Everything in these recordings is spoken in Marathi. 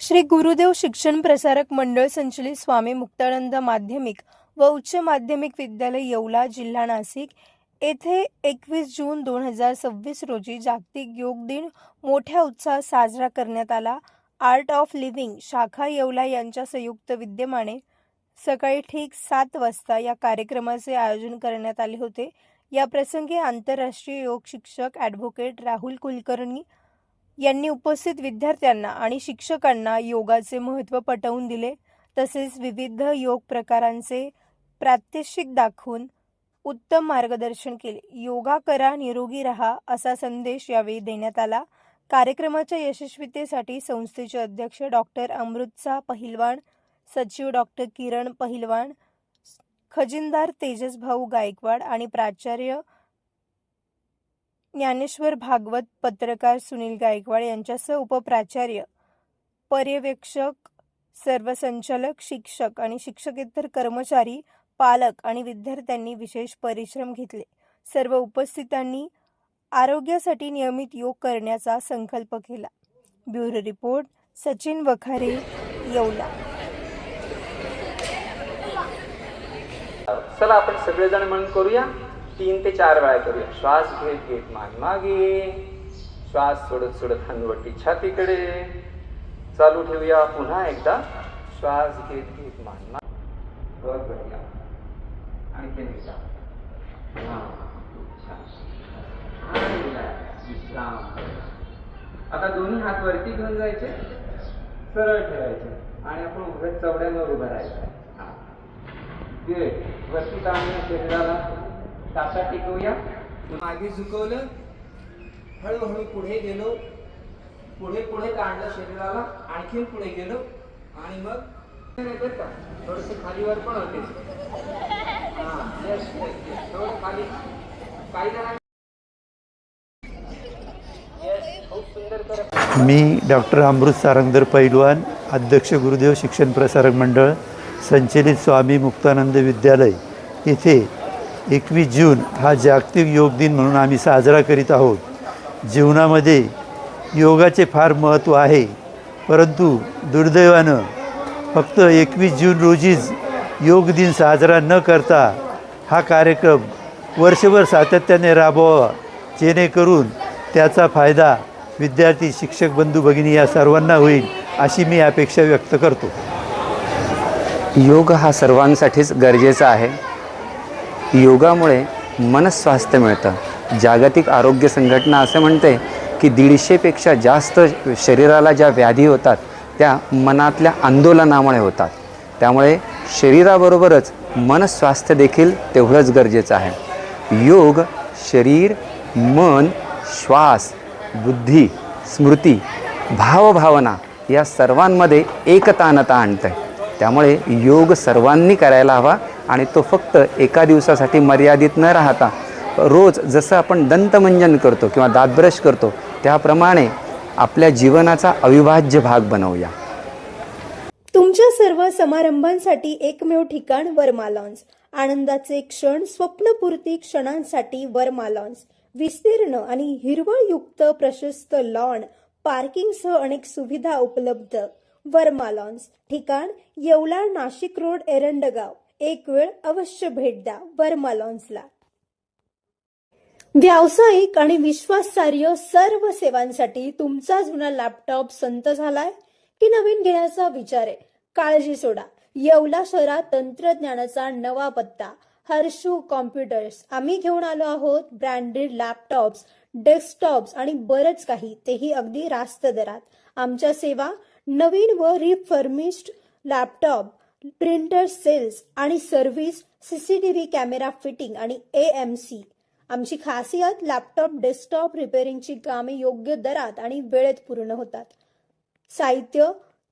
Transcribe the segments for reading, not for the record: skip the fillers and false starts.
श्री गुरुदेव शिक्षण प्रसारक मंडळ संचलित स्वामी मुक्तानंद माध्यमिक व उच्च माध्यमिक विद्यालय येवला जिल्हा नाशिक येथे 21 जून 2026 रोजी जागतिक योग दिन मोठ्या उत्साहात साजरा करण्यात आला। आर्ट ऑफ लिव्हिंग शाखा येवला यांच्या संयुक्त विद्यमाने सकाळी ठीक 7 वाजता या कार्यक्रमाचे आयोजन करण्यात आले होते। या प्रसंगी आंतरराष्ट्रीय योग शिक्षक ॲडव्होकेट राहुल कुलकर्णी यांनी उपस्थित विद्यार्थ्यांना आणि शिक्षकांना योगाचे महत्त्व पटवून दिले। तसेच विविध योग प्रकारांचे प्रात्यक्षिक दाखवून उत्तम मार्गदर्शन केले। योगा करा, निरोगी रहा असा संदेश यावेळी देण्यात आला। कार्यक्रमाच्या यशस्वीतेसाठी संस्थेचे अध्यक्ष डॉक्टर अमृतचा पहिलवान, सचिव डॉक्टर किरण पहिलवान, खजिनदार तेजस भाऊ गायकवाड आणि प्राचार्य ज्ञानेश्वर भागवत, पत्रकार सुनील गायकवाड यांच्यासह उपप्राचार्य, पर्यवेक्षक, सर्व संचालक, शिक्षक आणि शिक्षकेतर कर्मचारी, पालक आणि विद्यार्थ्यांनी विशेष परिश्रम घेतले। सर्व उपस्थितांनी आरोग्यासाठी नियमित योग करण्याचा संकल्प केला। Bureau report Sachin Wakhare, Yeola. चला आपण सगळेजण म्हणून करूया। 3 ते 4 वेळा करूया। श्वास घेत घेत मान मागे, श्वास सोडत सोडत हनुवटी छातीकडे, चालू ठेवूया। पुन्हा एकदा श्वास घेत घेत मान मागे, वर बघूया आणि केंद्रित विश्राम। आता दोन्ही हात वरती घेऊन जायचे, सरळ ठेवायचे आणि आपण उभे चवड्यांवर उभं राहायचं। वरती ताणूया शरीराला, टाचा टिकवूया, मागे झुकवलं, हळूहळू पुढे गेलो, पुढे पुढे ताणलं शरीराला, आणखीन पुढे गेलो आणि मग थोडस खालीवर पण होते। थोडं खाली, काही जणांना खूप सुंदर करत। मी डॉक्टर अमृत सारंगधर पैलवान, अध्यक्ष गुरुदेव शिक्षण प्रसारक मंडळ संचलित स्वामी मुक्तानंद विद्यालय येथे 21 जून हा जागतिक योग दिन म्हणून आम्ही साजरा करीत आहोत। जीवनामध्ये योगाचे फार महत्त्व आहे, परंतु दुर्दैवानं फक्त 21 जून रोजीच योग दिन साजरा न करता हा कार्यक्रम वर्षभर सातत्याने राबवावा, जेणेकरून त्याचा फायदा विद्यार्थी, शिक्षक, बंधू भगिनी या सर्वांना होईल अशी मी अपेक्षा व्यक्त करतो। योग हा सर्वांसाठीच गरजेचा आहे। योगामुळे मनस्वास्थ्य मिळतं। जागतिक आरोग्य संघटना असं म्हणते की 150पेक्षा जास्त शरीराला ज्या व्याधी होतात त्या मनातल्या आंदोलनामुळे होतात। त्यामुळे शरीराबरोबरच मनस्वास्थ्य देखील तेवढंच गरजेचं आहे। योग शरीर, मन, श्वास, बुद्धी, स्मृती, भावभावना या सर्वांमध्ये एकता आणतं आहे। त्यामुळे योग सर्वांनी करायला हवा आणि तो फक्त एका दिवसासाठी मर्यादित न राहता रोज जसं आपण दंतमंजन करतो किंवा दात ब्रश करतो त्याप्रमाणे आपल्या जीवनाचा अविभाज्य भाग बनवूया। तुमच्या सर्व समारंभांसाठी एकमेव ठिकाण वर्मा लॉन्स। आनंदाचे क्षण, स्वप्नपूर्ती क्षणांसाठी वर्मा लॉन्स। विस्तीर्ण आणि हिरवळयुक्त प्रशस्त लॉन, पार्किंगसह अनेक सुविधा उपलब्ध। वर्मा लॉन्स, ठिकाण येवला, नाशिक रोड, एरंडगाव। एक वेळ अवश्य भेट द्या वर्मा लॉन्सला। व्यावसायिक आणि विश्वासार्ह सर्व सेवांसाठी तुमचा जुना लॅपटॉप संत झालाय की नवीन घेण्याचा विचार आहे? काळजी सोडा। येवला शहरात तंत्रज्ञानाचा नवा पत्ता, हर्षू कॉम्प्युटर्स। आम्ही घेऊन आलो आहोत ब्रँडेड लॅपटॉप्स, डेस्कटॉप्स आणि बरंच काही, तेही अगदी रास्त दरात। आमच्या सेवा नवीन व रिफर्निश्ड लॅपटॉप, प्रिंटर सेल्स आणि सर्व्हिस, CCTV कॅमेरा फिटिंग आणि AMC। आमची खासियत लॅपटॉप, डेस्कटॉप रिपेअरिंगची कामे योग्य दरात आणि वेळेत पूर्ण होतात। साहित्य,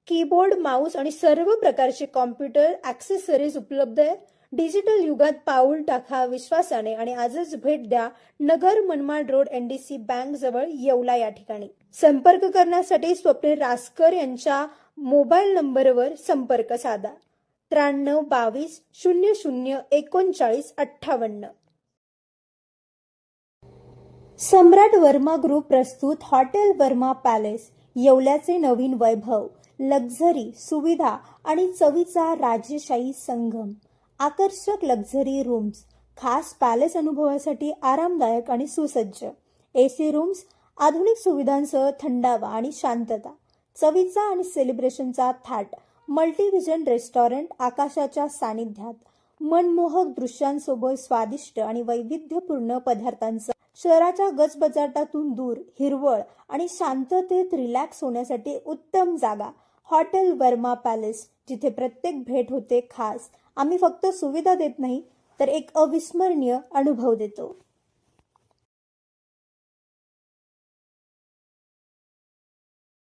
कीबोर्ड, माऊस आणि सर्व प्रकारचे कॉम्प्युटर ॲक्सेसरीज उपलब्ध आहे। डिजिटल युगात पाऊल टाका विश्वासाने आणि आजच भेट द्या Nagar Manmad road, NDC bank जवळ, येवला या ठिकाणी। संपर्क करण्यासाठी स्वप्नील रासकर यांच्या मोबाईल नंबरवर संपर्क साधा 93 22 00 39 58। सम्राट वर्मा ग्रुप प्रस्तुत हॉटेल वर्मा पॅलेस, येवल्याचे नवीन वैभव। लक्झरी, सुविधा आणि चवीचा राजेशाही संगम. आकर्षक लक्झरी रूम्स, खास पॅलेस अनुभवासाठी आरामदायक आणि सुसज्ज. एसी रूम्स, आधुनिक सुविधांसह थंडावा आणि शांतता. चवीचा आणि सेलिब्रेशनचा थाट. मल्टीव्हिजन रेस्टॉरंट आकाशाच्या सानिध्यात. मनमोहक दृश्यांसोबत स्वादिष्ट आणि वैविध्यपूर्ण पदार्थांचा. शहराच्या गजबजाटातून दूर, हिरवळ आणि शांततेत रिलॅक्स होण्यासाठी उत्तम जागा. हॉटेल वर्मा पॅलेस, जिथे प्रत्येक भेट होते खास. आम्ही फक्त सुविधा देत नाही तर एक अविस्मरणीय अनुभव देतो.